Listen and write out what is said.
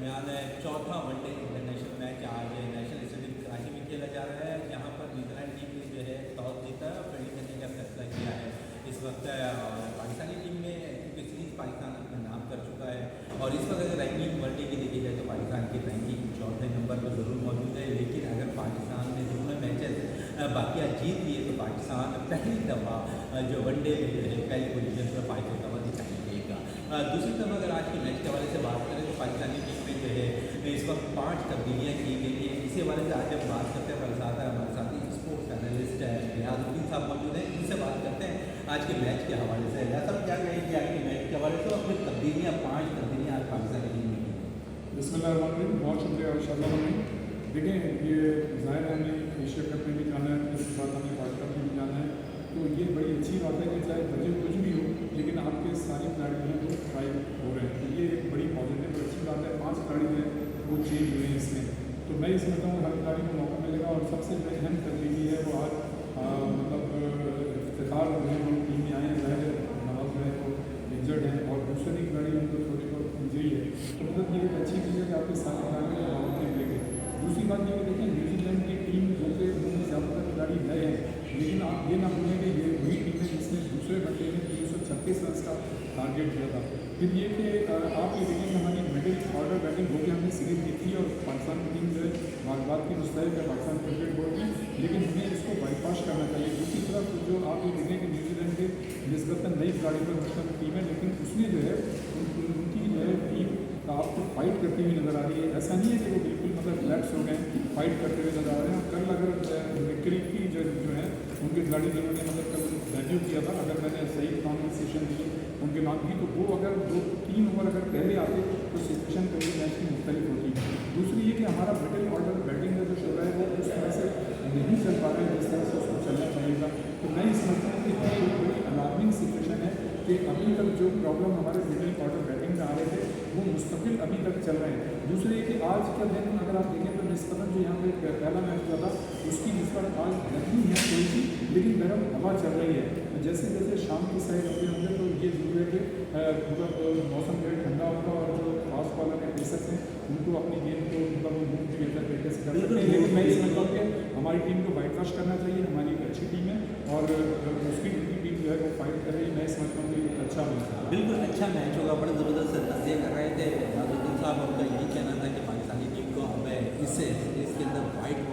दरमियान चौथा one day international match आज नेशनल स्टेडियम कराची में खेला जा रहा है, जहां पर न्यूजीलैंड टीम ने जो है टॉस जीता और फील्डिंग करने का फैसला किया है। इस वक्त पाकिस्तानी टीम में क्योंकि सीरीज पाकिस्तान अपना नाम कर चुका है और इस वक्त अगर रैंकिंग वनडे की देखी जाए तो पाकिस्तान की रैंकिंग चौथे नंबर पर ज़रूर मौजूद है। लेकिन अगर पाकिस्तान ने दोनों मैचेस बाकी जीत लिए तो पाकिस्तान पहली दफ़ा जो वनडे में जो है पहली पोजीशन पर फाइव दफ़ा दिखाई देगा। दूसरी तरफ अगर आज के मैच के हवाले से बात करें तो पाकिस्तानी टीम में जो है इस वक्त 5 तब्दीलियाँ की गई हैं। इसी हवाले से आज जब बात करते हैं हमारे साथी स्पोर्ट्स एनालिस्ट रियाजुद्दीन साहब मौजूद हैं, इनसे बात करते हैं आज के मैच के हवाले से। सब क्या कहेंगे आज के मैच के हवाले से और फिर तब्दीलियाँ 5 तब्दीलियाँ आज पाकिस्तानी टीम में की। बिस्मिल्लाहिर्रहमानिर्रहीम, बहुत शुक्रिया इंशाअल्लाह। देखें, ये ज़ाहिर है हमें एशिया कप में भी जाना है, इसके बाद हमें वर्ल्ड कप में भी जाना है, तो ये बड़ी अच्छी बात है कि चाहे बजट कुछ भी हो लेकिन आपके सारे खिलाड़ी जो हैं वो ट्राई हो रहे हैं, तो ये बड़ी पॉजिटिव और अच्छी बात है। 5 खिलाड़ी जो है वो चेंज हुए हैं इसमें, तो मैं ये समझता हूँ हर खिलाड़ी को मौका मिलेगा। और सबसे जो अहम तब्दीली है वो आज मतलब इफ्तिखार जो है वो टीम में आए हैं। ज़ाहिर नवाज जो है वो इंजर्ड हैं और दूसरे खिलाड़ी उनको थोड़ी बहुत इंजरी है, तो मतलब ये एक अच्छी चीज़ है कि आपके सारे खिलाड़ी को मौका मिलेंगे। दूसरी बात ये देखिए, न्यूजीलैंड की टीम जो कि उनमें ज़्यादातर खिलाड़ी नए हैं, लेकिन आप ये ना भूलें कि ये वही टीम है जिसने दूसरे वनडे में 336 रन का टारगेट दिया था। फिर ये कि आप ये देखें कि हमारी मिडिल ऑर्डर बैटिंग हो गई, हमने सीरीज जीती और पाकिस्तान की टीम जो है बात की मुस्तैद है पाकिस्तान क्रिकेट बोर्ड की, लेकिन हमें इसको बाईपास करना चाहिए। दूसरी तरफ जो आप ये देखें कि न्यूजीलैंड के निस्बतन नई खिलाड़ी पर मुश्तमिल टीम है, लेकिन उसने जो है उनकी जो है टीम आपको फाइट करती हुई नज़र आ रही है। ऐसा नहीं है कि वो बिल्कुल मतलब रिलैक्स हो गए, फाइट करते हुए नज़र आ रहे हैं। कल अगर विक्री की जो है उनके खिलाड़ी जिन्होंने मतलब कल डेब्यू किया था, अगर मैंने सही प्रोनाउंसिएशन दी उनके नाम की, तो वो अगर 2-3 ओवर अगर पहले आते तो सिचुएशन कभी मैच की मुख्तलिफ होती। दूसरी ये कि हमारा मिडिल ऑर्डर बैटिंग का जो चल रहा है वो उस तरह से नहीं चल पा रहा है जिस तरह से उसको चलना चाहिए था। तो मैं ये समझता हूँ कि ये एक बड़ी अलार्मिंग सिचुएशन है कि अभी तक जो प्रॉब्लम हमारे मिडिल ऑर्डर बैटिंग में आ रहे थे वो मुस्तकिल अभी तक चल रहे हैं। दूसरे कि आज का दिन अगर आप देखें तो निस्बतन जो यहाँ पे पहला मैच हुआ था उसकी निस्बत आज गर्मी है थोड़ी सी, लेकिन गर्म हवा चल रही है। जैसे जैसे शाम की साइड अपने होंगे तो ये जरूर है कि मतलब मौसम जो है ठंडा होगा और जो फास्ट बॉलर है पेसर्स हैं उनको अपनी गेंद को मतलब बेहतर तरीके से कर सकते हैं। लेकिन मैं ये समझता हूँ कि हमारी टीम को बाईपास करना चाहिए। हमारी एक अच्छी टीम है और उसकी टीम जो है वो फाइट कर रही है। मैं समझता हूँ कि अच्छा मैच है, बिल्कुल अच्छा मैच होगा। बड़े ज़बरदस्त तस्दीक कर रहे थे रियाजुद्दीन साहब, उनका यही कहना था कि पाकिस्तानी टीम को हमें इसके अंदर फाइट